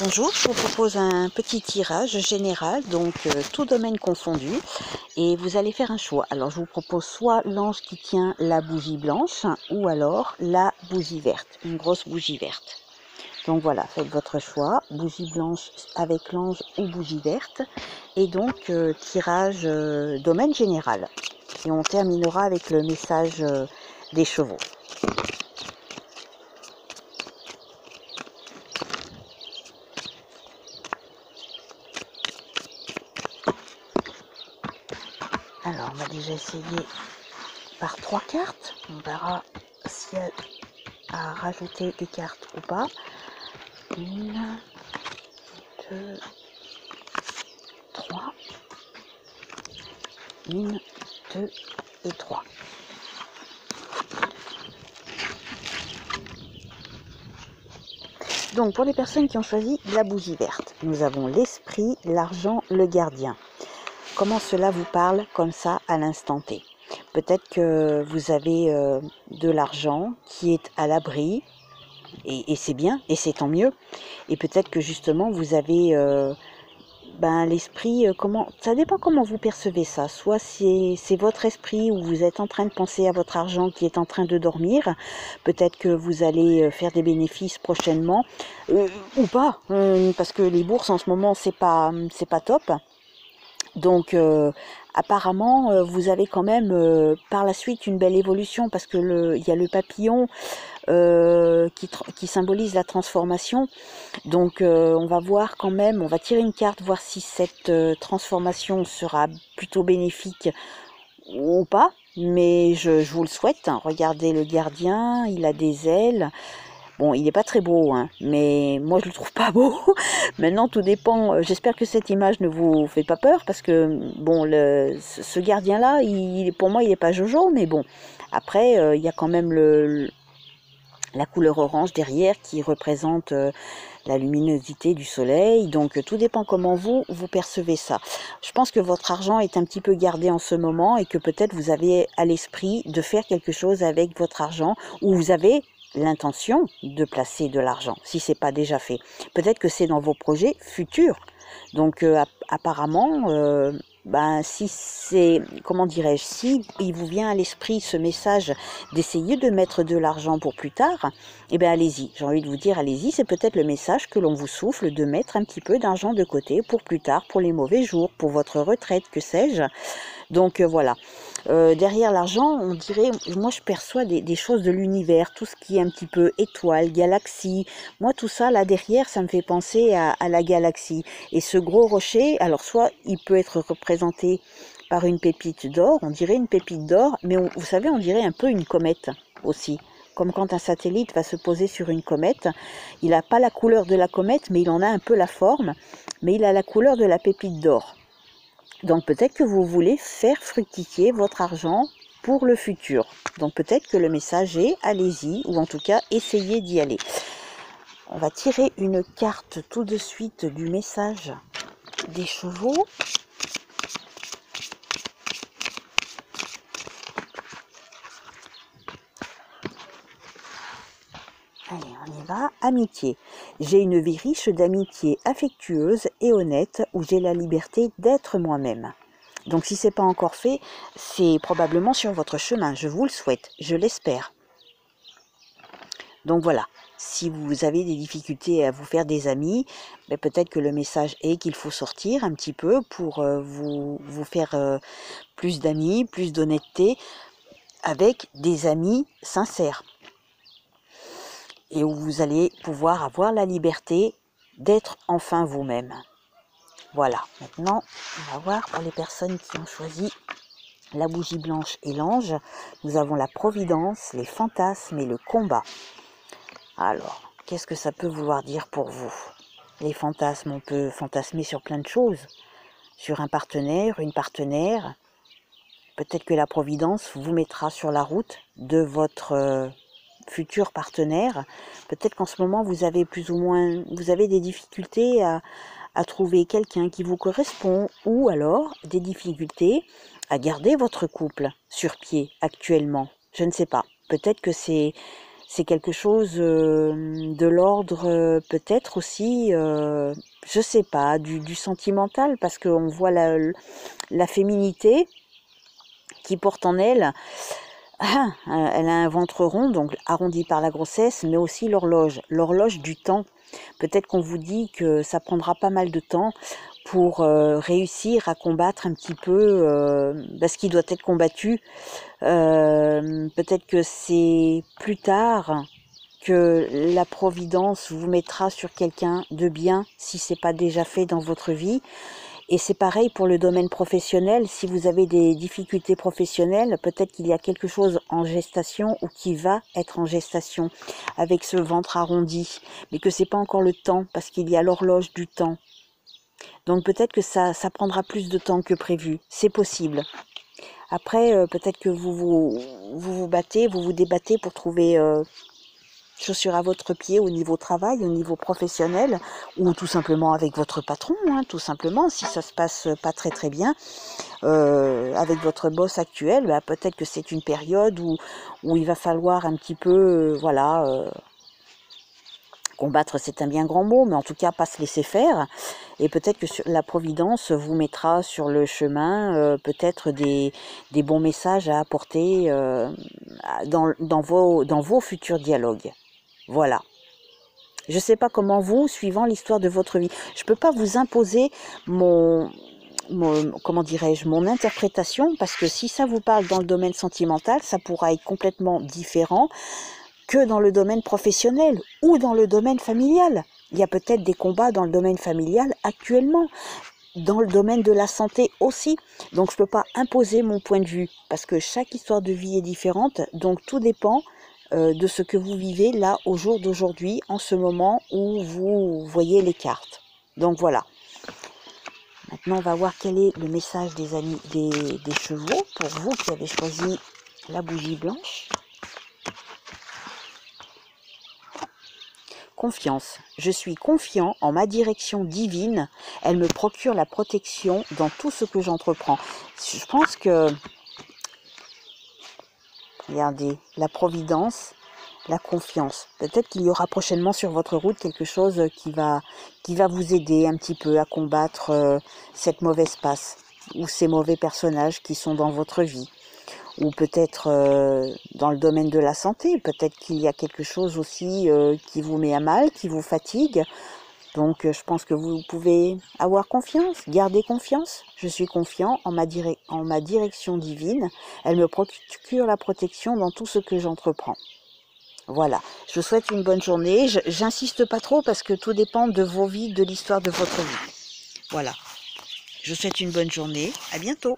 Bonjour, je vous propose un petit tirage général, donc tout domaine confondu, et vous allez faire un choix. Alors je vous propose soit l'ange qui tient la bougie blanche, ou alors la bougie verte, une grosse bougie verte. Donc voilà, faites votre choix, bougie blanche avec l'ange ou bougie verte, et donc tirage domaine général. Et on terminera avec le message des chevaux. Alors on va déjà essayer par 3 cartes, on verra si elle a rajouté des cartes ou pas. 1, 2, 3. 1, 2 et 3. Donc pour les personnes qui ont choisi la bougie verte, nous avons l'esprit, l'argent, le gardien. Comment cela vous parle comme ça à l'instant T? Peut-être que vous avez de l'argent qui est à l'abri, et c'est bien, et c'est tant mieux. Et peut-être que justement vous avez l'esprit, ça dépend comment vous percevez ça. Soit c'est votre esprit où vous êtes en train de penser à votre argent qui est en train de dormir. Peut-être que vous allez faire des bénéfices prochainement, ou pas, parce que les bourses en ce moment c'est pas top. Donc apparemment vous avez quand même par la suite une belle évolution, parce que il y a le papillon qui symbolise la transformation. Donc on va voir quand même, on va tirer une carte, voir si cette transformation sera plutôt bénéfique ou pas. Mais je vous le souhaite. Regardez le gardien, il a des ailes. Bon, il n'est pas très beau, hein, mais moi je le trouve pas beau. Maintenant, tout dépend. J'espère que cette image ne vous fait pas peur, parce que bon, ce gardien-là, pour moi, il n'est pas Jojo, mais bon. Après, il y a quand même la couleur orange derrière qui représente la luminosité du soleil. Donc tout dépend comment vous percevez ça. Je pense que votre argent est un petit peu gardé en ce moment, et que peut-être vous avez à l'esprit de faire quelque chose avec votre argent, ou vous avez l'intention de placer de l'argent, si c'est pas déjà fait. Peut-être que c'est dans vos projets futurs. Donc apparemment, si c'est, comment dirais-je, si il vous vient à l'esprit ce message d'essayer de mettre de l'argent pour plus tard, eh bien allez-y. J'ai envie de vous dire, allez-y, c'est peut-être le message que l'on vous souffle, de mettre un petit peu d'argent de côté pour plus tard, pour les mauvais jours, pour votre retraite, que sais-je. Donc voilà. Derrière l'argent, on dirait, moi je perçois des choses de l'univers, tout ce qui est un petit peu étoile, galaxie. Moi tout ça là derrière, ça me fait penser à la galaxie. Et ce gros rocher, alors soit il peut être représenté par une pépite d'or, on dirait une pépite d'or, mais vous savez, on dirait un peu une comète aussi. Comme quand un satellite va se poser sur une comète, il n'a pas la couleur de la comète, mais il en a un peu la forme, mais il a la couleur de la pépite d'or. Donc peut-être que vous voulez faire fructifier votre argent pour le futur. Donc peut-être que le message est allez-y, ou en tout cas essayez d'y aller. On va tirer une carte tout de suite du message des chevaux. Allez, on y va. Amitié. J'ai une vie riche d'amitié affectueuse et honnête, où j'ai la liberté d'être moi-même. Donc si ce n'est pas encore fait, c'est probablement sur votre chemin. Je vous le souhaite, je l'espère. Donc voilà, si vous avez des difficultés à vous faire des amis, peut-être que le message est qu'il faut sortir un petit peu pour vous faire plus d'amis, plus d'honnêteté, avec des amis sincères. Et où vous allez pouvoir avoir la liberté d'être enfin vous-même. Voilà, maintenant on va voir pour les personnes qui ont choisi la bougie blanche et l'ange. Nous avons la providence, les fantasmes et le combat. Alors, qu'est-ce que ça peut vouloir dire pour vous? Les fantasmes, on peut fantasmer sur plein de choses. Sur un partenaire, une partenaire. Peut-être que la providence vous mettra sur la route de votre futur partenaire. Peut-être qu'en ce moment, vous avez des difficultés à trouver quelqu'un qui vous correspond, ou alors des difficultés à garder votre couple sur pied actuellement. Je ne sais pas. Peut-être que c'est C'est quelque chose de l'ordre peut-être aussi, je sais pas, du sentimental, parce qu'on voit la féminité qui porte en elle. Elle a un ventre rond, donc arrondi par la grossesse, mais aussi l'horloge du temps. Peut-être qu'on vous dit que ça prendra pas mal de temps pour réussir à combattre un petit peu ce qui doit être combattu. Peut-être que c'est plus tard que la providence vous mettra sur quelqu'un de bien, si c'est pas déjà fait dans votre vie. Et c'est pareil pour le domaine professionnel. Si vous avez des difficultés professionnelles, peut-être qu'il y a quelque chose en gestation ou qui va être en gestation avec ce ventre arrondi, mais que c'est pas encore le temps parce qu'il y a l'horloge du temps. Donc peut-être que ça prendra plus de temps que prévu. C'est possible. Après, peut-être que vous battez, vous vous débattez pour trouver chaussures à votre pied au niveau travail, au niveau professionnel, ou tout simplement avec votre patron, tout simplement, si ça se passe pas très très bien, avec votre boss actuel, peut-être que c'est une période où il va falloir un petit peu, combattre, c'est un bien grand mot, mais en tout cas pas se laisser faire, et peut-être que la Providence vous mettra sur le chemin peut-être des bons messages à apporter dans vos futurs dialogues. Voilà. Je ne sais pas comment vous, suivant l'histoire de votre vie, je ne peux pas vous imposer comment dirais-je, mon interprétation, parce que si ça vous parle dans le domaine sentimental, ça pourra être complètement différent que dans le domaine professionnel ou dans le domaine familial. Il y a peut-être des combats dans le domaine familial actuellement, dans le domaine de la santé aussi. Donc je ne peux pas imposer mon point de vue, parce que chaque histoire de vie est différente, donc tout dépend de ce que vous vivez là au jour d'aujourd'hui, en ce moment où vous voyez les cartes. Donc voilà. Maintenant, on va voir quel est le message des chevaux pour vous qui avez choisi la bougie blanche. Confiance. Je suis confiant en ma direction divine. Elle me procure la protection dans tout ce que j'entreprends. Je pense que, regardez, la providence, la confiance. Peut-être qu'il y aura prochainement sur votre route quelque chose qui va vous aider un petit peu à combattre cette mauvaise passe ou ces mauvais personnages qui sont dans votre vie. Ou peut-être dans le domaine de la santé, peut-être qu'il y a quelque chose aussi qui vous met à mal, qui vous fatigue. Donc je pense que vous pouvez avoir confiance, garder confiance. Je suis confiant en ma direction divine. Elle me procure la protection dans tout ce que j'entreprends. Voilà, je vous souhaite une bonne journée. J'insiste pas trop parce que tout dépend de vos vies, de l'histoire de votre vie. Voilà, je vous souhaite une bonne journée. À bientôt.